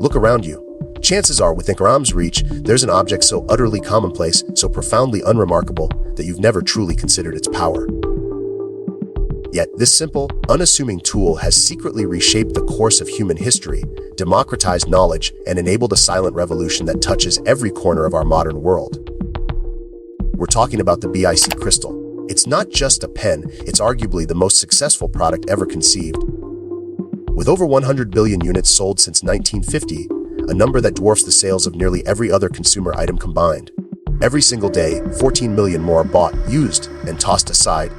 Look around you. Chances are, within arm's reach, there's an object so utterly commonplace, so profoundly unremarkable, that you've never truly considered its power. Yet, this simple, unassuming tool has secretly reshaped the course of human history, democratized knowledge, and enabled a silent revolution that touches every corner of our modern world. We're talking about the BIC Cristal. It's not just a pen, it's arguably the most successful product ever conceived. With over 100 billion units sold since 1950, a number that dwarfs the sales of nearly every other consumer item combined. Every single day, 14 million more are bought, used, and tossed aside.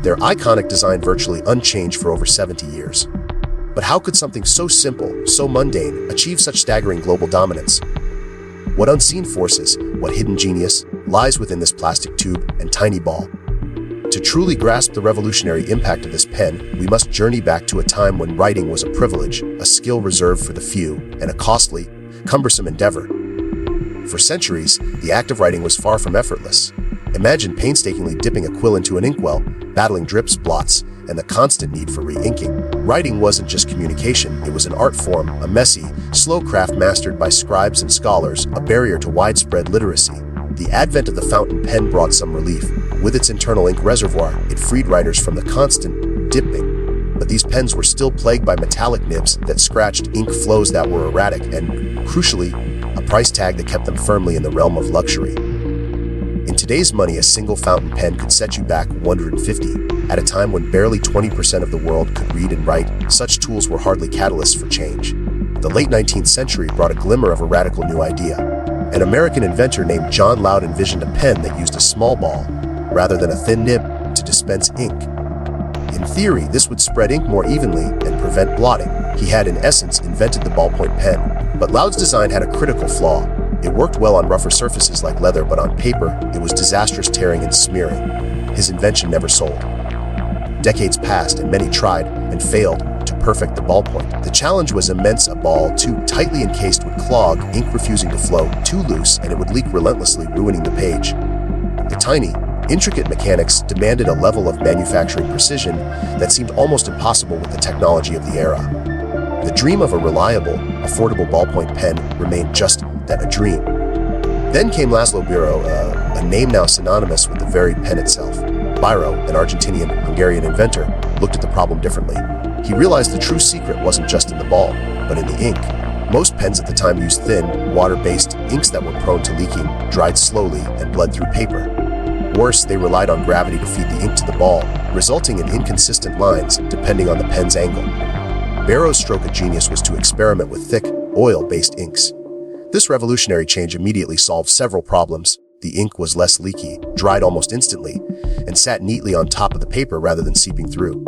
Their iconic design virtually unchanged for over 70 years. But how could something so simple, so mundane, achieve such staggering global dominance? What unseen forces, what hidden genius, lies within this plastic tube and tiny ball? To truly grasp the revolutionary impact of this pen, we must journey back to a time when writing was a privilege, a skill reserved for the few, and a costly, cumbersome endeavor. For centuries, the act of writing was far from effortless. Imagine painstakingly dipping a quill into an inkwell, battling drips, blots, and the constant need for re-inking. Writing wasn't just communication, it was an art form, a messy, slow craft mastered by scribes and scholars, a barrier to widespread literacy. The advent of the fountain pen brought some relief. With its internal ink reservoir, it freed writers from the constant dipping. But these pens were still plagued by metallic nibs that scratched, ink flows that were erratic, and, crucially, a price tag that kept them firmly in the realm of luxury. In today's money, a single fountain pen could set you back $150. At a time when barely 20% of the world could read and write, such tools were hardly catalysts for change. The late 19th century brought a glimmer of a radical new idea. An American inventor named John Loud envisioned a pen that used a small ball, rather than a thin nib, to dispense ink. In theory, this would spread ink more evenly and prevent blotting. He had, in essence, invented the ballpoint pen. But Loud's design had a critical flaw. It worked well on rougher surfaces like leather, but on paper, it was disastrous tearing and smearing. His invention never sold. Decades passed, and many tried and failed to perfect the ballpoint. The challenge was immense: a ball too tightly encased would clog, ink refusing to flow; too loose, and it would leak relentlessly, ruining the page. The tiny, intricate mechanics demanded a level of manufacturing precision that seemed almost impossible with the technology of the era. The dream of a reliable, affordable ballpoint pen remained just that, a dream. Then came Laszlo Biro, a name now synonymous with the very pen itself. Biro, an Argentinian-Hungarian inventor, looked at the problem differently. He realized the true secret wasn't just in the ball, but in the ink. Most pens at the time used thin, water-based inks that were prone to leaking, dried slowly, and bled through paper. Worse, they relied on gravity to feed the ink to the ball, resulting in inconsistent lines depending on the pen's angle. Biro's stroke of genius was to experiment with thick, oil-based inks. This revolutionary change immediately solved several problems. The ink was less leaky, dried almost instantly, and sat neatly on top of the paper rather than seeping through.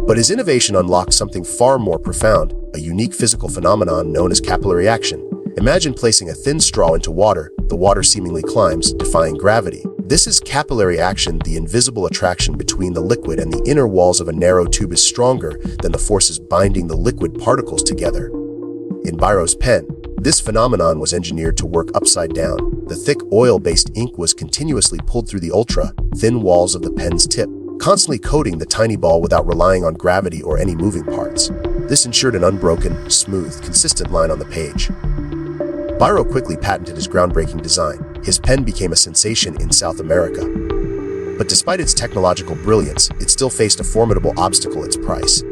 But his innovation unlocked something far more profound, a unique physical phenomenon known as capillary action. Imagine placing a thin straw into water. The water seemingly climbs, defying gravity. This is capillary action. The invisible attraction between the liquid and the inner walls of a narrow tube is stronger than the forces binding the liquid particles together. In Biro's pen, this phenomenon was engineered to work upside down. The thick oil-based ink was continuously pulled through the ultra-thin walls of the pen's tip, constantly coating the tiny ball without relying on gravity or any moving parts. This ensured an unbroken, smooth, consistent line on the page. Biro quickly patented his groundbreaking design. His pen became a sensation in South America. But despite its technological brilliance, it still faced a formidable obstacle: its price.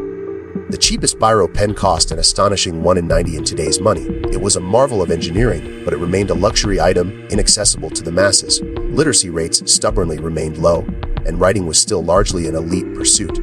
The cheapest Biro pen cost an astonishing $1 in 90 in today's money. It was a marvel of engineering, but it remained a luxury item, inaccessible to the masses. Literacy rates stubbornly remained low, and writing was still largely an elite pursuit.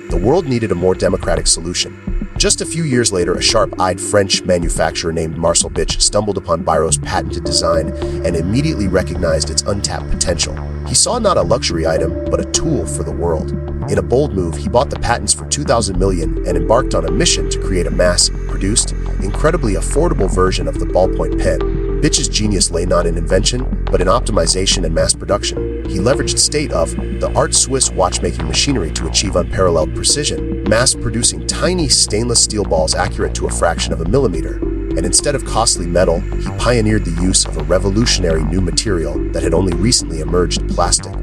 The world needed a more democratic solution. Just a few years later, a sharp-eyed French manufacturer named Marcel Bich stumbled upon Biro's patented design and immediately recognized its untapped potential. He saw not a luxury item, but a tool for the world. In a bold move, he bought the patents for $2,000 million and embarked on a mission to create a mass-produced, incredibly affordable version of the ballpoint pen. Bich's genius lay not in invention, but in optimization and mass production. He leveraged state-of-the-art Swiss watchmaking machinery to achieve unparalleled precision, mass-producing tiny stainless steel balls accurate to a fraction of a millimeter. And instead of costly metal, he pioneered the use of a revolutionary new material that had only recently emerged: plastic.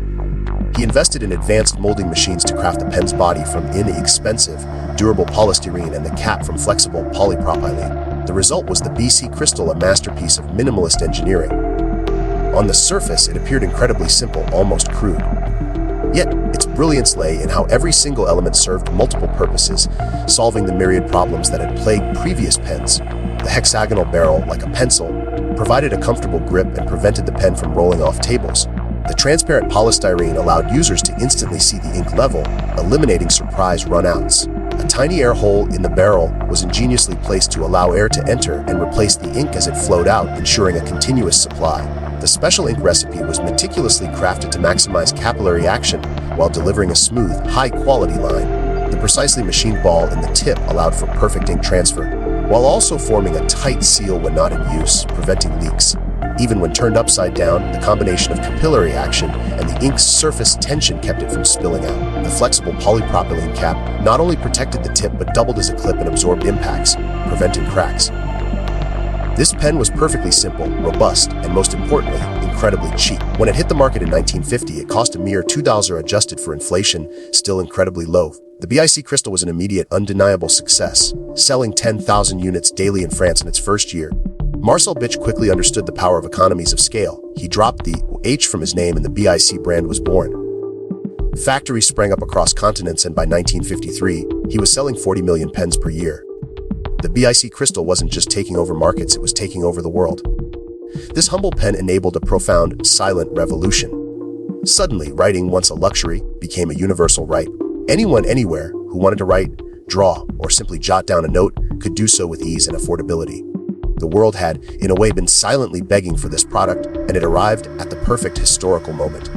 He invested in advanced molding machines to craft the pen's body from inexpensive, durable polystyrene and the cap from flexible polypropylene. The result was the BIC Cristal, a masterpiece of minimalist engineering. On the surface, it appeared incredibly simple, almost crude. Yet, its brilliance lay in how every single element served multiple purposes, solving the myriad problems that had plagued previous pens. The hexagonal barrel, like a pencil, provided a comfortable grip and prevented the pen from rolling off tables. The transparent polystyrene allowed users to instantly see the ink level, eliminating surprise runouts. A tiny air hole in the barrel was ingeniously placed to allow air to enter and replace the ink as it flowed out, ensuring a continuous supply. The special ink recipe was meticulously crafted to maximize capillary action while delivering a smooth, high-quality line. The precisely machined ball in the tip allowed for perfect ink transfer, while also forming a tight seal when not in use, preventing leaks. Even when turned upside down, the combination of capillary action and the ink's surface tension kept it from spilling out. The flexible polypropylene cap not only protected the tip but doubled as a clip and absorbed impacts, preventing cracks. This pen was perfectly simple, robust, and most importantly, incredibly cheap. When it hit the market in 1950, it cost a mere $2 adjusted for inflation, still incredibly low. The BIC Cristal was an immediate, undeniable success, selling 10,000 units daily in France in its first year. Marcel Bich quickly understood the power of economies of scale. He dropped the H from his name and the BIC brand was born. Factories sprang up across continents, and by 1953, he was selling 40 million pens per year. The BIC Cristal wasn't just taking over markets, it was taking over the world. This humble pen enabled a profound, silent revolution. Suddenly, writing, once a luxury, became a universal right. Anyone, anywhere, who wanted to write, draw, or simply jot down a note could do so with ease and affordability. The world had, in a way, been silently begging for this product, and it arrived at the perfect historical moment.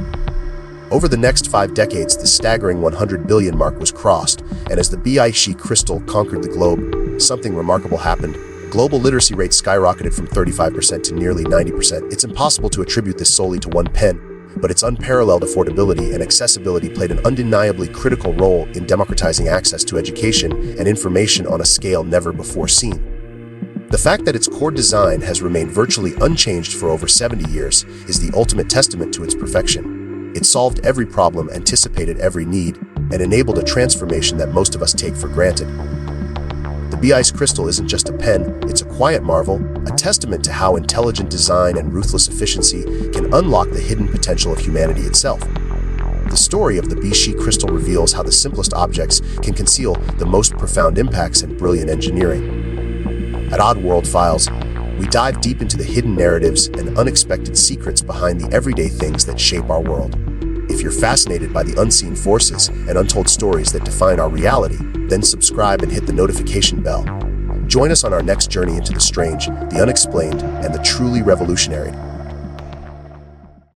Over the next 5 decades, the staggering 100 billion mark was crossed, and as the BIC Cristal conquered the globe, something remarkable happened. Global literacy rates skyrocketed from 35% to nearly 90%. It's impossible to attribute this solely to one pen, but its unparalleled affordability and accessibility played an undeniably critical role in democratizing access to education and information on a scale never before seen. The fact that its core design has remained virtually unchanged for over 70 years is the ultimate testament to its perfection. It solved every problem, anticipated every need, and enabled a transformation that most of us take for granted. The BIC Cristal isn't just a pen, it's a quiet marvel, a testament to how intelligent design and ruthless efficiency can unlock the hidden potential of humanity itself. The story of the BIC Cristal reveals how the simplest objects can conceal the most profound impacts and brilliant engineering. At Oddworld Files, we dive deep into the hidden narratives and unexpected secrets behind the everyday things that shape our world. If you're fascinated by the unseen forces and untold stories that define our reality, then subscribe and hit the notification bell. Join us on our next journey into the strange, the unexplained, and the truly revolutionary.